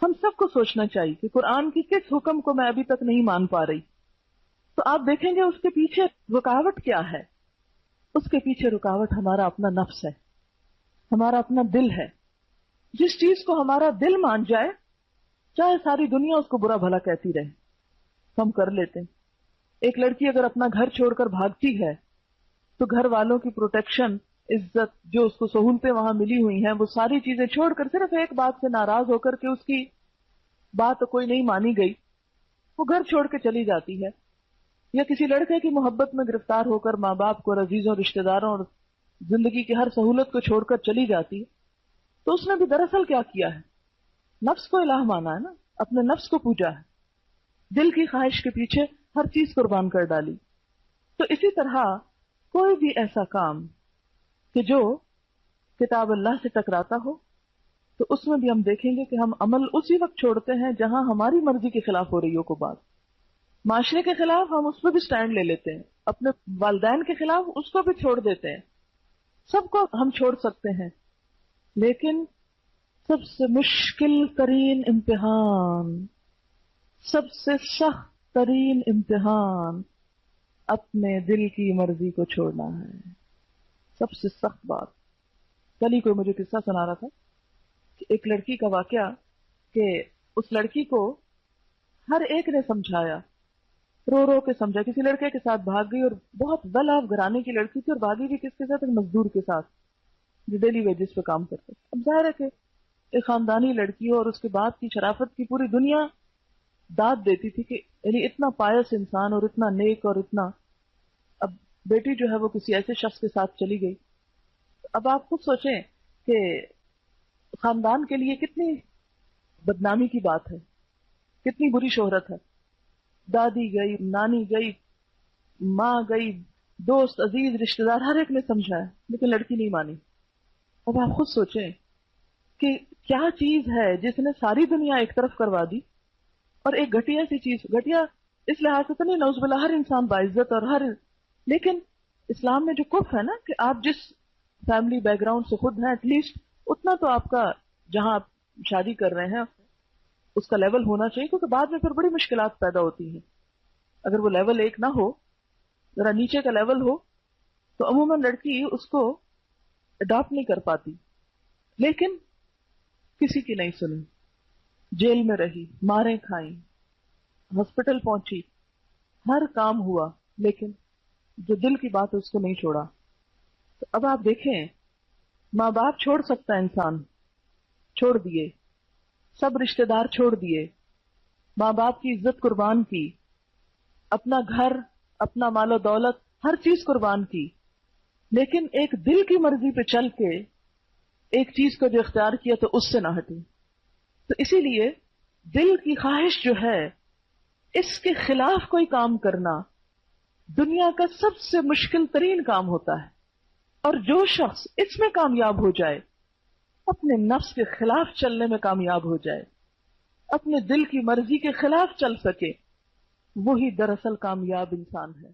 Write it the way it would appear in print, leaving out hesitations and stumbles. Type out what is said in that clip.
ہم سب کو سوچنا چاہیے کہ قرآن کی کس حکم کو میں ابھی تک نہیں مان پا رہی. تو آپ دیکھیں گے اس کے پیچھے رکاوٹ کیا ہے. اس کے پیچھے رکاوٹ ہمارا اپنا نفس ہے، ہمارا اپنا دل ہے. جس چیز کو ہمارا دل مان جائے، چاہے ساری دنیا اس کو برا بھلا کہتی رہے، ہم کر لیتے ہیں. ایک لڑکی اگر اپنا گھر چھوڑ کر بھاگتی ہے تو گھر والوں کی پروٹیکشن، عزت، جو اس کو سہولتیں وہاں ملی ہوئی ہیں، وہ ساری چیزیں چھوڑ کر صرف ایک بات سے ناراض ہو کر کے اس کی بات کوئی نہیں مانی گئی، وہ گھر چھوڑ کے چلی جاتی ہے. یا کسی لڑکے کی محبت میں گرفتار ہو کر ماں باپ کو اور عزیزوں رشتہ داروں اور زندگی کی ہر سہولت کو چھوڑ کر چلی جاتی ہے، تو اس نے بھی دراصل کیا کیا ہے؟ نفس کو الہ مانا ہے نا، اپنے نفس کو پوجا ہے، دل کی خواہش کے پیچھے ہر چیز قربان کر ڈالی. تو اسی طرح کوئی بھی ایسا کام کہ جو کتاب اللہ سے ٹکراتا ہو، تو اس میں بھی ہم دیکھیں گے کہ ہم عمل اسی وقت چھوڑتے ہیں جہاں ہماری مرضی کے خلاف ہو رہی ہو. کو بات معاشرے کے خلاف ہم اس پہ بھی سٹینڈ لے لیتے ہیں، اپنے والدین کے خلاف اس کو بھی چھوڑ دیتے ہیں. سب کو ہم چھوڑ سکتے ہیں، لیکن سب سے مشکل ترین امتحان، سب سے سخت ترین امتحان اپنے دل کی مرضی کو چھوڑنا ہے. سب سے سخت بات. کل ہی کوئی مجھے قصہ سنا رہا تھا کہ ایک لڑکی کا واقعہ، کہ اس لڑکی کو ہر ایک نے سمجھایا، رو رو کے سمجھا. کسی لڑکے کے ساتھ بھاگ گئی، اور بہت ویل آف گھرانے کی لڑکی تھی، اور بھاگی بھی کس کے ساتھ؟ ایک مزدور کے ساتھ جو ڈیلی ویجز پہ کام کرتے. اب ظاہر ہے کہ ایک خاندانی لڑکی ہو، اور اس کے بعد کی شرافت کی پوری دنیا داد دیتی تھی کہ یعنی اتنا پائس انسان اور اتنا نیک اور اتنا. اب بیٹی جو ہے وہ کسی ایسے شخص کے ساتھ چلی گئی. اب آپ خود سوچیں کہ خاندان کے لیے کتنی بدنامی کی بات ہے، کتنی بری شہرت ہے. دادی گئی، نانی گئی، ماں گئی، دوست، عزیز، رشتہ دار، ہر ایک نے سمجھایا، لیکن لڑکی نہیں مانی. اب آپ خود سوچیں کہ کیا چیز ہے جس نے ساری دنیا ایک طرف کروا دی، اور ایک گھٹیا سی چیز، گھٹیا اس لحاظ سے تو نہیں، نعوذ باللہ، ہر انسان باعزت اور ہر، لیکن اسلام میں جو کف ہے نا کہ آپ جس فیملی بیک گراؤنڈ سے خود ہیں، ایٹ لیسٹ اتنا تو آپ کا جہاں آپ شادی کر رہے ہیں اس کا لیول ہونا چاہیے، کیونکہ بعد میں پھر بڑی مشکلات پیدا ہوتی ہیں. اگر وہ لیول ایک نہ ہو، ذرا نیچے کا لیول ہو، تو عموماً لڑکی اس کو اڈاپٹ نہیں کر پاتی. لیکن کسی کی نہیں سنی، جیل میں رہی، ماریں کھائیں، ہاسپٹل پہنچی، ہر کام ہوا، لیکن جو دل کی بات ہے اس کو نہیں چھوڑا. تو اب آپ دیکھیں، ماں باپ چھوڑ سکتا ہے انسان، چھوڑ دیے، سب رشتہ دار چھوڑ دیے، ماں باپ کی عزت قربان کی، اپنا گھر، اپنا مال و دولت، ہر چیز قربان کی، لیکن ایک دل کی مرضی پہ چل کے ایک چیز کو جو اختیار کیا تو اس سے نہ ہٹی. تو اسی لیے دل کی خواہش جو ہے، اس کے خلاف کوئی کام کرنا دنیا کا سب سے مشکل ترین کام ہوتا ہے. اور جو شخص اس میں کامیاب ہو جائے، اپنے نفس کے خلاف چلنے میں کامیاب ہو جائے، اپنے دل کی مرضی کے خلاف چل سکے، وہی دراصل کامیاب انسان ہے.